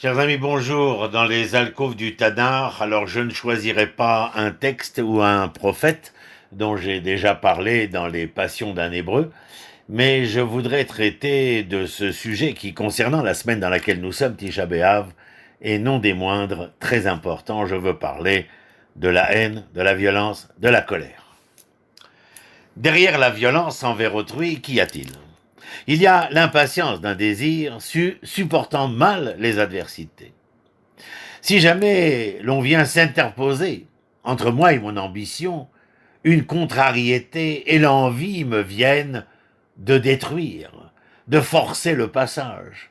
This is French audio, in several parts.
Chers amis, bonjour. Dans les alcôves du Tanakh, alors je ne choisirai pas un texte ou un prophète dont j'ai déjà parlé dans les Passions d'un Hébreu, mais je voudrais traiter de ce sujet qui, concernant la semaine dans laquelle nous sommes, Tisha B'Av, et non des moindres, très important, je veux parler de la haine, de la violence, de la colère. Derrière la violence envers autrui, qu'y a-t-il? Il y a l'impatience d'un désir supportant mal les adversités. Si jamais l'on vient s'interposer entre moi et mon ambition, une contrariété et l'envie me viennent de détruire, de forcer le passage.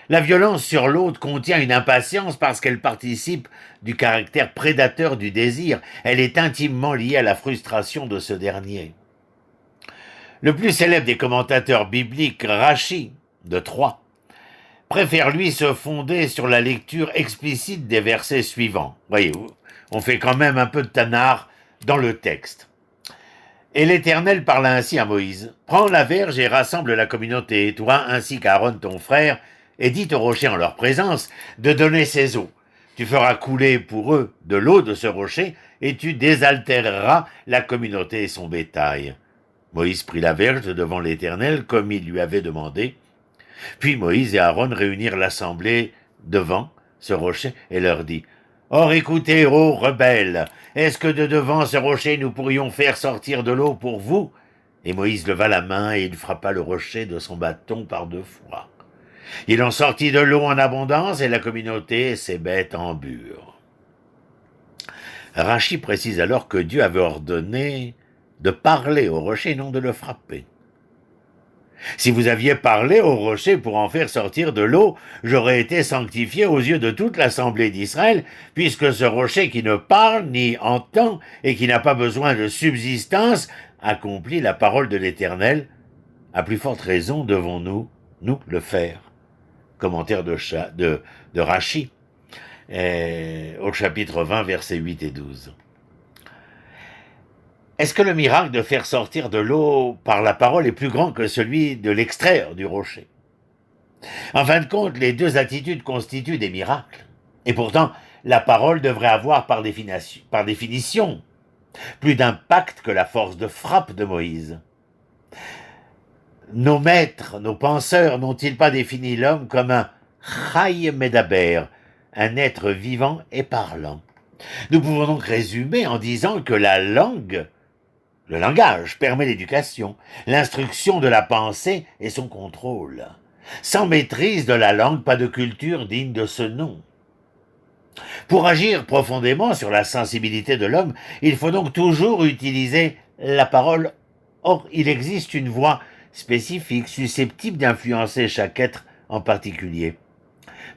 La violence sur l'autre contient une impatience parce qu'elle participe du caractère prédateur du désir. Elle est intimement liée à la frustration de ce dernier. Le plus célèbre des commentateurs bibliques, Rashi, de Troyes, préfère lui se fonder sur la lecture explicite des versets suivants. Voyez-vous, on fait quand même un peu de Tanakh dans le texte. Et l'Éternel parla ainsi à Moïse. Prends la verge et rassemble la communauté, toi ainsi qu'Aaron ton frère, et dis aux rochers en leur présence de donner ces eaux. Tu feras couler pour eux de l'eau de ce rocher, et tu désaltéreras la communauté et son bétail. Moïse prit la verge devant l'Éternel, comme il lui avait demandé. Puis Moïse et Aaron réunirent l'assemblée devant ce rocher et leur dit « Or écoutez, ô rebelles, est-ce que de devant ce rocher nous pourrions faire sortir de l'eau pour vous ?» Et Moïse leva la main et il frappa le rocher de son bâton par 2 fois. Il en sortit de l'eau en abondance et la communauté et ses bêtes en burent. Rachi précise alors que Dieu avait ordonné de parler au rocher, non de le frapper. Si vous aviez parlé au rocher pour en faire sortir de l'eau, j'aurais été sanctifié aux yeux de toute l'assemblée d'Israël, puisque ce rocher qui ne parle ni entend et qui n'a pas besoin de subsistance accomplit la parole de l'Éternel. À plus forte raison devons-nous, nous, le faire. Commentaire de Rachi, au chapitre 20, versets 8 et 12. Est-ce que le miracle de faire sortir de l'eau par la parole est plus grand que celui de l'extraire du rocher? En fin de compte, les deux attitudes constituent des miracles. Et pourtant, la parole devrait avoir par définition plus d'impact que la force de frappe de Moïse. Nos maîtres, nos penseurs n'ont-ils pas défini l'homme comme un Chai Medaber, un être vivant et parlant? Nous pouvons donc résumer en disant que le langage permet l'éducation, l'instruction de la pensée et son contrôle. Sans maîtrise de la langue, pas de culture digne de ce nom. Pour agir profondément sur la sensibilité de l'homme, il faut donc toujours utiliser la parole. Or, il existe une voix spécifique, susceptible d'influencer chaque être en particulier.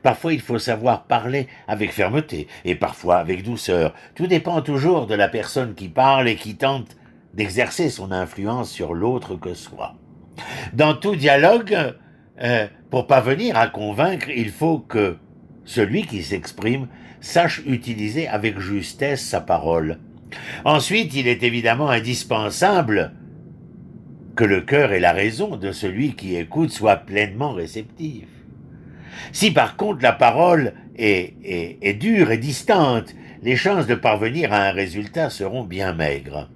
Parfois, il faut savoir parler avec fermeté et parfois avec douceur. Tout dépend toujours de la personne qui parle et qui tente d'exercer son influence sur l'autre que soi. Dans tout dialogue, pour parvenir à convaincre, il faut que celui qui s'exprime sache utiliser avec justesse sa parole. Ensuite, il est évidemment indispensable que le cœur et la raison de celui qui écoute soient pleinement réceptifs. Si par contre la parole est dure et distante, les chances de parvenir à un résultat seront bien maigres.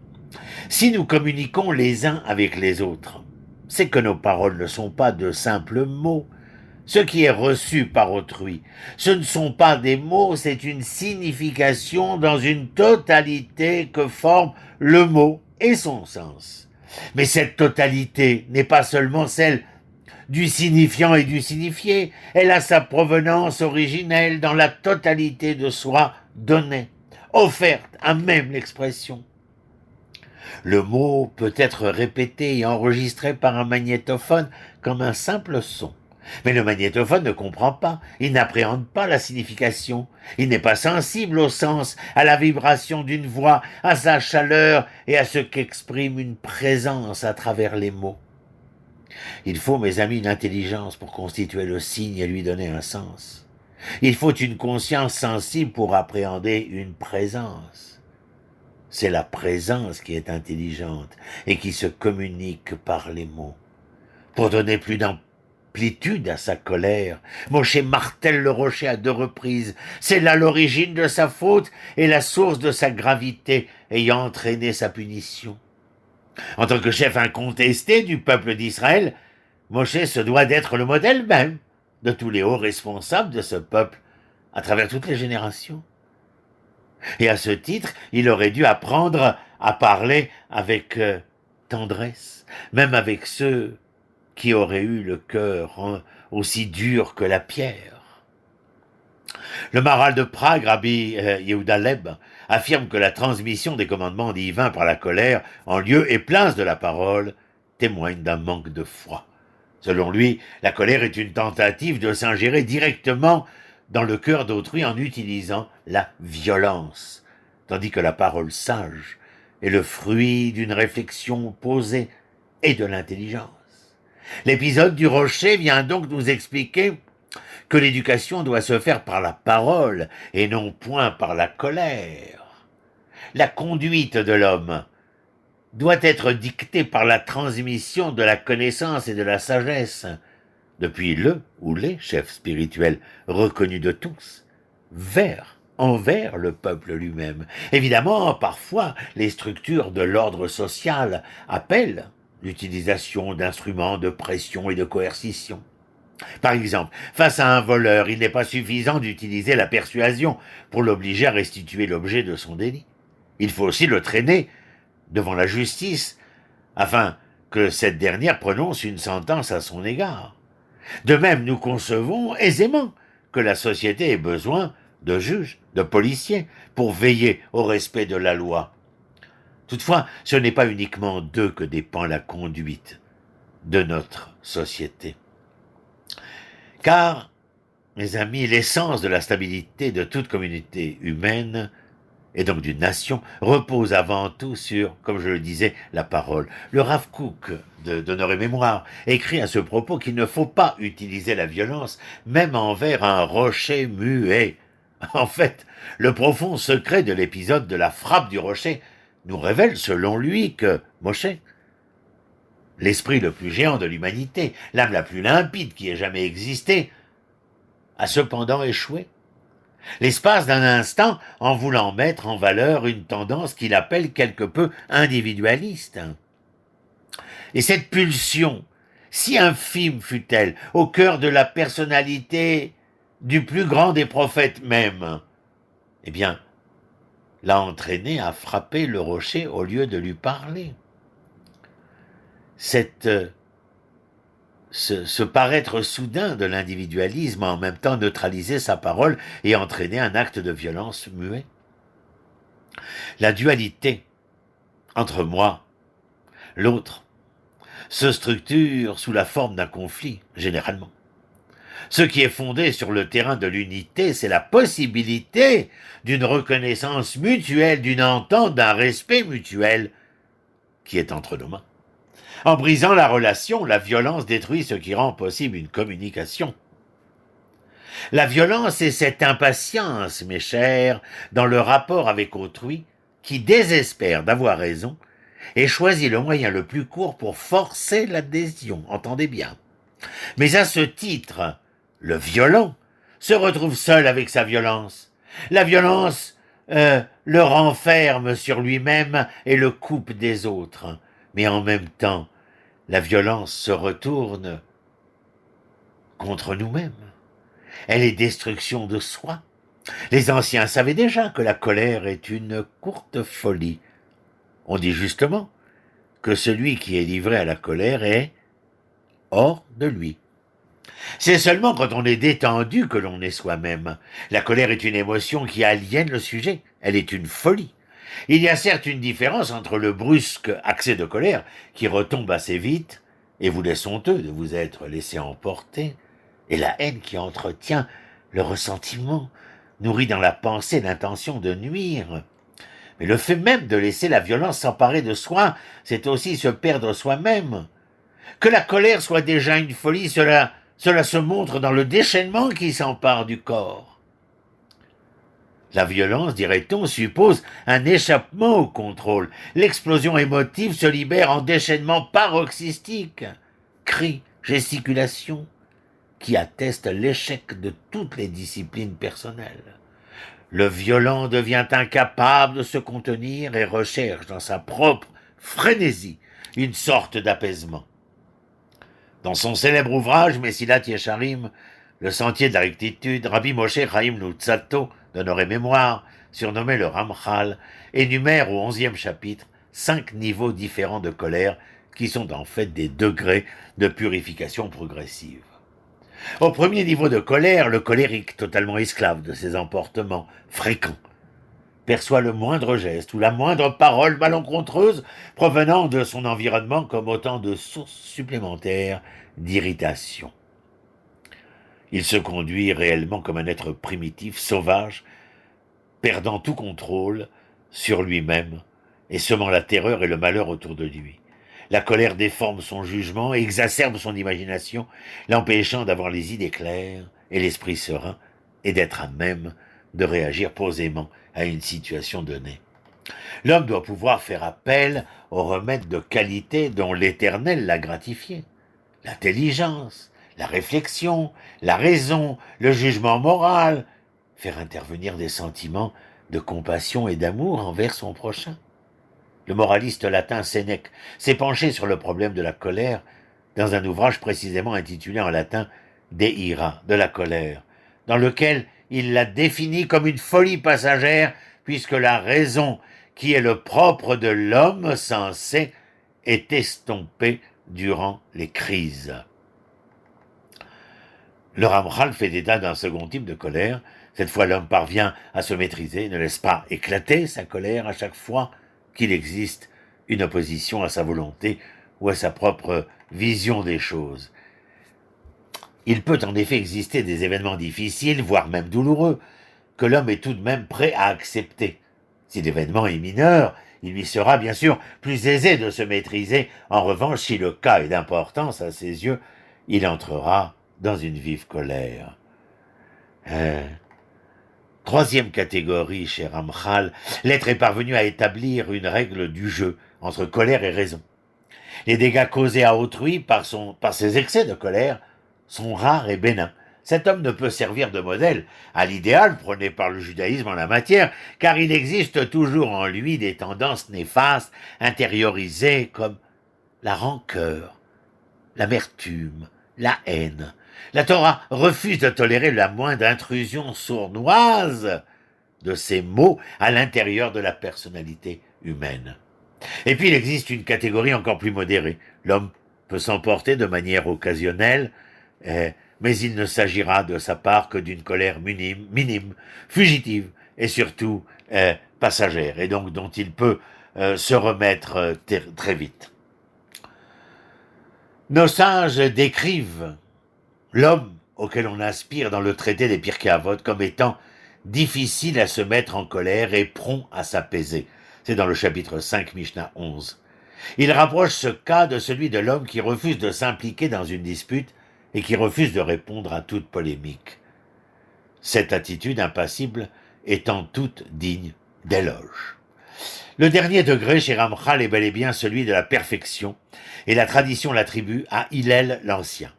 Si nous communiquons les uns avec les autres, c'est que nos paroles ne sont pas de simples mots. Ce qui est reçu par autrui, ce ne sont pas des mots, c'est une signification dans une totalité que forme le mot et son sens. Mais cette totalité n'est pas seulement celle du signifiant et du signifié, elle a sa provenance originelle dans la totalité de soi donnée, offerte à même l'expression. Le mot peut être répété et enregistré par un magnétophone comme un simple son. Mais le magnétophone ne comprend pas, il n'appréhende pas la signification, il n'est pas sensible au sens, à la vibration d'une voix, à sa chaleur et à ce qu'exprime une présence à travers les mots. Il faut, mes amis, une intelligence pour constituer le signe et lui donner un sens. Il faut une conscience sensible pour appréhender une présence. C'est la présence qui est intelligente et qui se communique par les mots. Pour donner plus amplitude à sa colère. Moshe martèle le rocher à 2 reprises. C'est là l'origine de sa faute et la source de sa gravité ayant entraîné sa punition. En tant que chef incontesté du peuple d'Israël, Moshe se doit d'être le modèle même de tous les hauts responsables de ce peuple à travers toutes les générations. Et à ce titre, il aurait dû apprendre à parler avec tendresse, même avec ceux qui auraient eu le cœur aussi dur que la pierre. Le Maharal de Prague, Rabbi Yehuda Leib, affirme que la transmission des commandements divins par la colère, en lieu et place de la parole, témoigne d'un manque de foi. Selon lui, la colère est une tentative de s'ingérer directement dans le cœur d'autrui en utilisant la violence, tandis que la parole sage est le fruit d'une réflexion posée et de l'intelligence. L'épisode du rocher vient donc nous expliquer que l'éducation doit se faire par la parole et non point par la colère. La conduite de l'homme doit être dictée par la transmission de la connaissance et de la sagesse, depuis le ou les chefs spirituels reconnus de tous, envers le peuple lui-même. Évidemment, parfois, les structures de l'ordre social appellent l'utilisation d'instruments de pression et de coercition. Par exemple, face à un voleur, il n'est pas suffisant d'utiliser la persuasion pour l'obliger à restituer l'objet de son délit. Il faut aussi le traîner devant la justice afin que cette dernière prononce une sentence à son égard. De même, nous concevons aisément que la société ait besoin de juges, de policiers, pour veiller au respect de la loi. Toutefois, ce n'est pas uniquement d'eux que dépend la conduite de notre société. Car, mes amis, l'essence de la stabilité de toute communauté humaine et donc d'une nation, repose avant tout sur, comme je le disais, la parole. Le Rav Kook, d'honneur et mémoire, écrit à ce propos qu'il ne faut pas utiliser la violence, même envers un rocher muet. En fait, le profond secret de l'épisode de la frappe du rocher nous révèle, selon lui, que Moshe, l'esprit le plus géant de l'humanité, l'âme la plus limpide qui ait jamais existé, a cependant échoué. L'espace d'un instant en voulant mettre en valeur une tendance qu'il appelle quelque peu individualiste. Et cette pulsion, si infime fut-elle, au cœur de la personnalité du plus grand des prophètes même, eh bien, l'a entraîné à frapper le rocher au lieu de lui parler. Ce paraître soudain de l'individualisme a en même temps neutralisé sa parole et entraîné un acte de violence muet. La dualité entre moi, l'autre, se structure sous la forme d'un conflit, généralement. Ce qui est fondé sur le terrain de l'unité, c'est la possibilité d'une reconnaissance mutuelle, d'une entente, d'un respect mutuel qui est entre nos mains. En brisant la relation, la violence détruit ce qui rend possible une communication. La violence est cette impatience, mes chers, dans le rapport avec autrui, qui désespère d'avoir raison et choisit le moyen le plus court pour forcer l'adhésion, entendez bien. Mais à ce titre, le violent se retrouve seul avec sa violence. La violence le renferme sur lui-même et le coupe des autres. Mais en même temps, la violence se retourne contre nous-mêmes. Elle est destruction de soi. Les anciens savaient déjà que la colère est une courte folie. On dit justement que celui qui est livré à la colère est hors de lui. C'est seulement quand on est détendu que l'on est soi-même. La colère est une émotion qui aliène le sujet. Elle est une folie. Il y a certes une différence entre le brusque accès de colère qui retombe assez vite et vous laisse honteux de vous être laissé emporter, et la haine qui entretient le ressentiment, nourrit dans la pensée l'intention de nuire. Mais le fait même de laisser la violence s'emparer de soi, c'est aussi se perdre soi-même. Que la colère soit déjà une folie, cela se montre dans le déchaînement qui s'empare du corps. La violence, dirait-on, suppose un échappement au contrôle. L'explosion émotive se libère en déchaînement paroxystique. Cris, gesticulations, qui atteste l'échec de toutes les disciplines personnelles. Le violent devient incapable de se contenir et recherche dans sa propre frénésie une sorte d'apaisement. Dans son célèbre ouvrage Messilat Yesharim, le sentier de la rectitude, Rabbi Moshe Chaim Luzzatto, d'honorée mémoire, surnommé le Ramchal, énumère au 11e chapitre 5 niveaux différents de colère qui sont en fait des degrés de purification progressive. Au premier niveau de colère, le colérique, totalement esclave de ses emportements fréquents, perçoit le moindre geste ou la moindre parole malencontreuse provenant de son environnement comme autant de sources supplémentaires d'irritation. Il se conduit réellement comme un être primitif, sauvage, perdant tout contrôle sur lui-même et semant la terreur et le malheur autour de lui. La colère déforme son jugement, exacerbe son imagination, l'empêchant d'avoir les idées claires et l'esprit serein et d'être à même de réagir posément à une situation donnée. L'homme doit pouvoir faire appel aux remèdes de qualité dont l'Éternel l'a gratifié. L'intelligence, la réflexion, la raison, le jugement moral, faire intervenir des sentiments de compassion et d'amour envers son prochain. Le moraliste latin Sénèque s'est penché sur le problème de la colère dans un ouvrage précisément intitulé en latin « De ira », de la colère, dans lequel il la définit comme une folie passagère puisque la raison qui est le propre de l'homme sensé est estompée durant les crises. Le Ramchal fait état d'un second type de colère. Cette fois, l'homme parvient à se maîtriser, ne laisse pas éclater sa colère à chaque fois qu'il existe une opposition à sa volonté ou à sa propre vision des choses. Il peut en effet exister des événements difficiles, voire même douloureux, que l'homme est tout de même prêt à accepter. Si l'événement est mineur, il lui sera bien sûr plus aisé de se maîtriser. En revanche, si le cas est d'importance à ses yeux, il entrera dans une vive colère. Troisième catégorie chez Ramchal, l'être est parvenu à établir une règle du jeu entre colère et raison. Les dégâts causés à autrui par ses excès de colère sont rares et bénins. Cet homme ne peut servir de modèle à l'idéal prôné par le judaïsme en la matière, car il existe toujours en lui des tendances néfastes, intériorisées comme la rancœur, l'amertume, la haine. La Torah refuse de tolérer la moindre intrusion sournoise de ces mots à l'intérieur de la personnalité humaine. Et puis il existe une catégorie encore plus modérée. L'homme peut s'emporter de manière occasionnelle, mais il ne s'agira de sa part que d'une colère minime, fugitive et surtout passagère, et donc dont il peut se remettre très vite. Nos sages décrivent l'homme auquel on aspire dans le traité des Pirkei Avot comme étant difficile à se mettre en colère et prompt à s'apaiser. C'est dans le chapitre 5, Mishnah 11. Il rapproche ce cas de celui de l'homme qui refuse de s'impliquer dans une dispute et qui refuse de répondre à toute polémique. Cette attitude impassible étant toute digne d'éloge. Le dernier degré chez Ramchal est bel et bien celui de la perfection, et la tradition l'attribue à Hillel l'Ancien.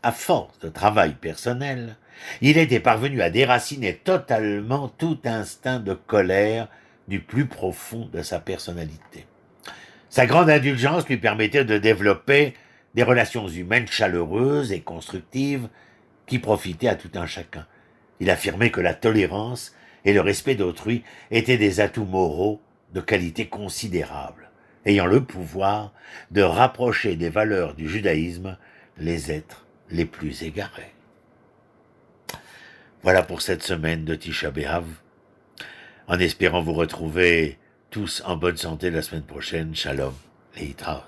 À force de travail personnel, il était parvenu à déraciner totalement tout instinct de colère du plus profond de sa personnalité. Sa grande indulgence lui permettait de développer des relations humaines chaleureuses et constructives qui profitaient à tout un chacun. Il affirmait que la tolérance et le respect d'autrui étaient des atouts moraux de qualité considérable, ayant le pouvoir de rapprocher des valeurs du judaïsme les êtres les plus égarés. Voilà pour cette semaine de Tisha B'Av. En espérant vous retrouver tous en bonne santé la semaine prochaine. Shalom, Leitraot.